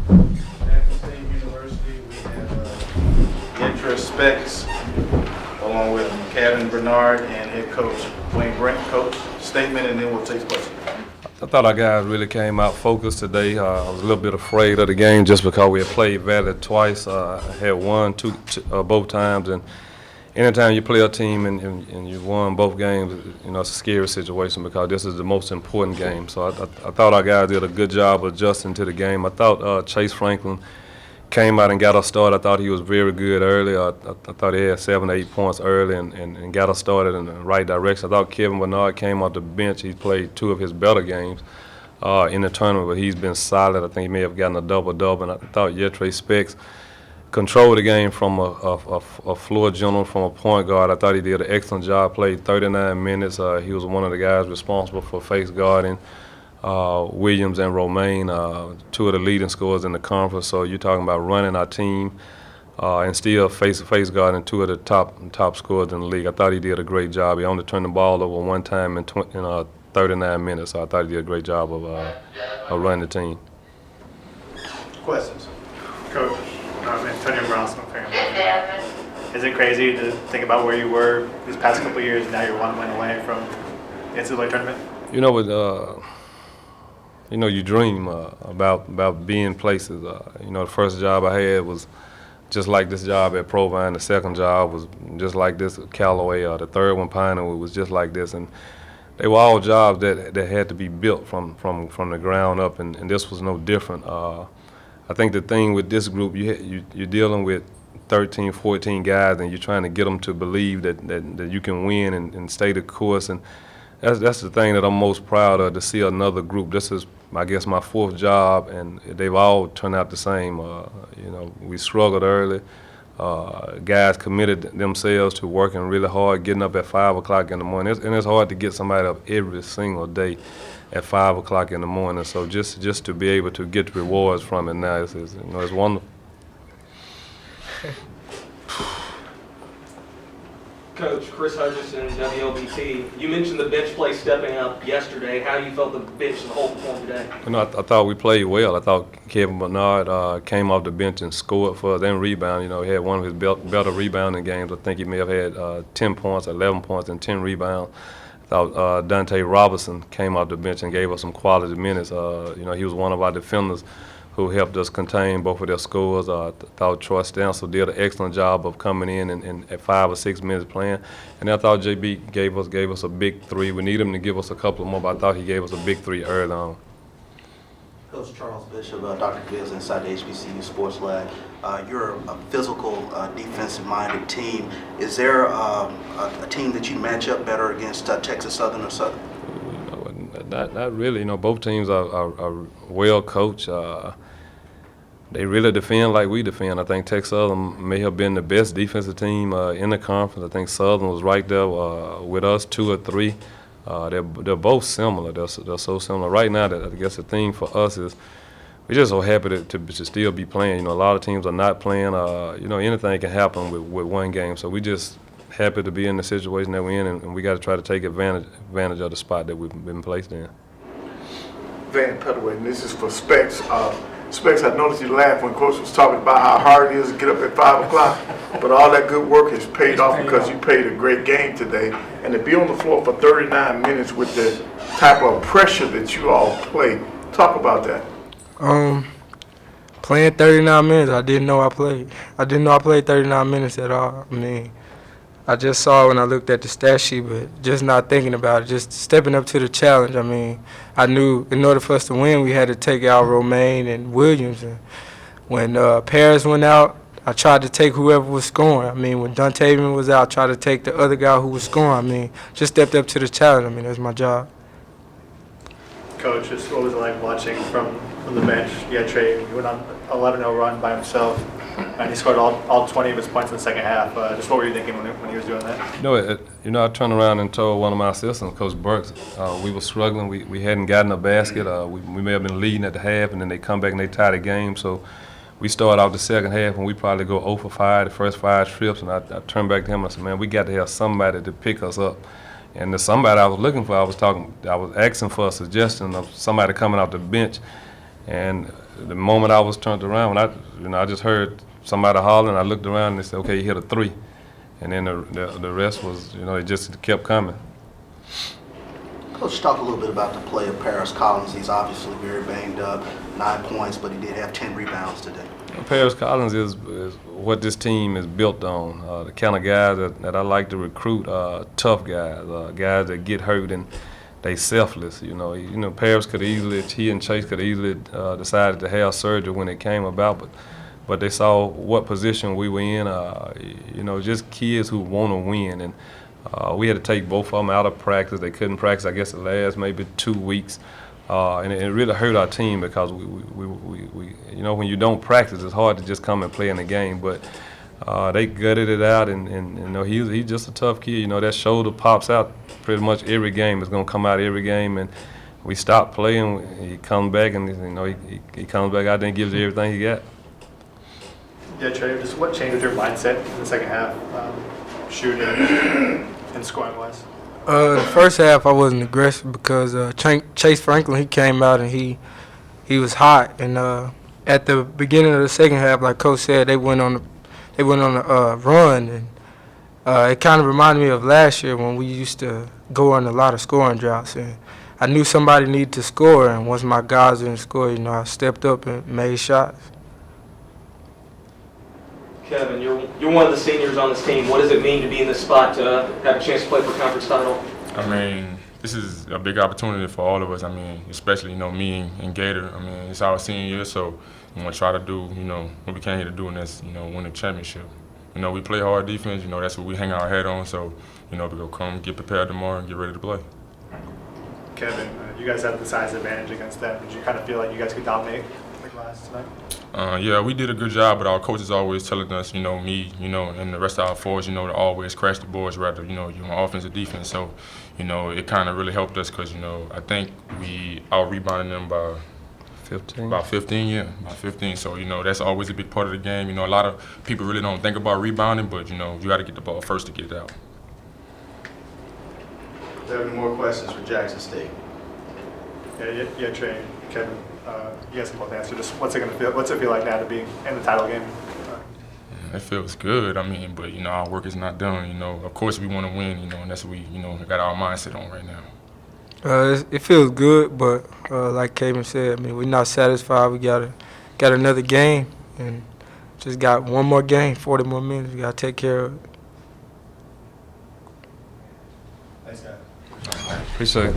State University, we have interest specs along with Kevin Bernard and head coach Wayne Brent. Coach, statement, and then we'll take questions. I thought our guys really came out focused today. I was a little bit afraid of the game just because we had played Valley twice. I had won both times, and anytime you play a team and you won both games, you know, it's a scary situation because this is the most important game. So I thought our guys did a good job adjusting to the game. I thought Chase Franklin came out and got us started. I thought he was very good early. I thought he had 7 to 8 points early and got us started in the right direction. I thought Kevin Bernard came off the bench. He played 2 of his better games in the tournament, but he's been solid. I think he may have gotten a double-double. And I thought Yetre Specs controlled the game from a floor general, from a point guard. I thought he did an excellent job, played 39 minutes. He was one of the guys responsible for face guarding Williams and Romaine, 2 of the leading scorers in the conference. So you're talking about running our team and still face guarding 2 of the top scorers in the league. I thought he did a great job. He only turned the ball over one time in 39 minutes. So I thought he did a great job of running the team. Questions? Coach, Antonio Bronson, is it crazy to think about where you were these past couple of years and now you're 1 win away from the NCAA tournament? You know, you dream about being places. You know, the first job I had was just like this job at Provine. The second job was just like this at Callaway. The third one, Pinewood, was just like this. And they were all jobs that had to be built from the ground up, and this was no different. I think the thing with this group, you're dealing with 13, 14 guys, and you're trying to get them to believe that you can win and stay the course. And that's the thing that I'm most proud of, to see another group. This is, I guess, my 4th job, and they've all turned out the same. You know, we struggled early. Guys committed themselves to working really hard, getting up at 5 o'clock in the morning. And it's hard to get somebody up every single day at 5 o'clock in the morning. So just to be able to get the rewards from it now, it's wonderful. Coach, Chris Hutchison, WLBT. You mentioned the bench play stepping up yesterday. How you felt the bench as a whole performed today? You know, I thought we played well. I thought Kevin Bernard came off the bench and scored for us and rebounded. You know, he had one of his better rebounding games. I think he may have had 10 points, 11 points, and 10 rebounds. I thought Dante Robertson came off the bench and gave us some quality minutes. You know, he was one of our defenders who helped us contain both of their scores. I thought Troy Stansel did an excellent job of coming in and at 5 or 6 minutes playing. And I thought JB gave us a big 3. We need him to give us a couple more, but I thought he gave us a big 3 early on. Coach Charles Bishop, Dr. Fields inside the HBCU Sports Lab. You're a physical, defensive-minded team. Is there a team that you match up better against Texas Southern or Southern? Not really. You know, both teams are well coached. They really defend like we defend. I think Texas Southern may have been the best defensive team in the conference. I think Southern was right there with us, 2 or 3. They're both similar. They're so similar. Right now, I guess the thing for us is we're just so happy to still be playing. You know, a lot of teams are not playing. You know, anything can happen with one game. So we just happy to be in the situation that we're in, and we got to try to take advantage of the spot that we've been placed in. Van Pettaway, and this is for Specs. Specs, I noticed you laughed when Coach was talking about how hard it is to get up at 5 o'clock, but all that good work has paid off because you played a great game today. And to be on the floor for 39 minutes with the type of pressure that you all play, talk about that. Playing 39 minutes, I didn't know I played. I didn't know I played 39 minutes at all. I mean, I just saw when I looked at the stat sheet, but just not thinking about it, just stepping up to the challenge. I mean, I knew in order for us to win, we had to take out Romaine and Williams. And when Paris went out, I tried to take whoever was scoring. I mean, when Duntavian was out, I tried to take the other guy who was scoring. I mean, just stepped up to the challenge. I mean, that's my job. Coach, just what was it like watching from the bench? Yetre, he went on an 11-0 run by himself, and he scored all 20 of his points in the second half. Just what were you thinking when he was doing that? I turned around and told one of my assistants, Coach Burks, we were struggling. We hadn't gotten a basket. We may have been leading at the half, and then they come back and they tie the game. So we started out the second half, and we probably go 0 for 5 the first 5 trips. And I turned back to him and I said, man, we got to have somebody to pick us up. And the somebody I was looking for, I was asking for a suggestion of somebody coming off the bench. And the moment I was turned around, when I just heard somebody hollering, I looked around and they said, okay, he hit a 3. And then the rest was, it just kept coming. Coach, talk a little bit about the play of Paris Collins. He's obviously very banged up, 9 points, but he did have 10 rebounds today. Paris Collins is what this team is built on. The kind of guys that I like to recruit, tough guys, guys that get hurt and they selfless. Paris he and Chase could easily decided to have surgery when it came about, but they saw what position we were in. Just kids who want to win, and we had to take both of them out of practice. They couldn't practice, I guess, the last maybe 2 weeks. And it really hurt our team because we when you don't practice, it's hard to just come and play in the game. But they gutted it out, and he's just a tough kid. That shoulder pops out pretty much every game. It's gonna come out every game, and we stop playing. He comes back, and he comes back out there and gives you everything he got. Yeah, Trey, just what changed with your mindset in the second half, shooting and scoring wise? The first half I wasn't aggressive because Chase Franklin, he came out and he was hot, and at the beginning of the second half, like Coach said, they went on a run, and it kind of reminded me of last year when we used to go on a lot of scoring droughts, and I knew somebody needed to score, and once my guys didn't score, I stepped up and made shots. Kevin, you're one of the seniors on this team. What does it mean to be in this spot to have a chance to play for conference title? I mean, this is a big opportunity for all of us. I mean, especially, me and Gator. I mean, it's our senior year, so we want to try to do, what we came here to do, and that's, win the championship. We play hard defense. That's what we hang our head on. So, we're going to come get prepared tomorrow and get ready to play. Kevin, you guys have the size advantage against them. Did you kind of feel like you guys could dominate the class tonight? Yeah, we did a good job, but our coaches always telling us, me, and the rest of our forwards, to always crash the boards rather, you're on offense or defense. So, it kind of really helped us because, I think we out-rebounded them by 15. About 15, yeah, about 15. So, that's always a big part of the game. A lot of people really don't think about rebounding, but, you got to get the ball first to get it out. Do you have any more questions for Jackson State? Yeah, Trey, Kevin, you guys can both answer this. What's it feel like now to be in the title game? It feels good. But our work is not done. Of course we want to win. And that's what we got our mindset on right now. It feels good, but like Kevin said, we're not satisfied. We got another game, and just got one more game, 40 more minutes. We got to take care of it. Thanks, guys. Appreciate it.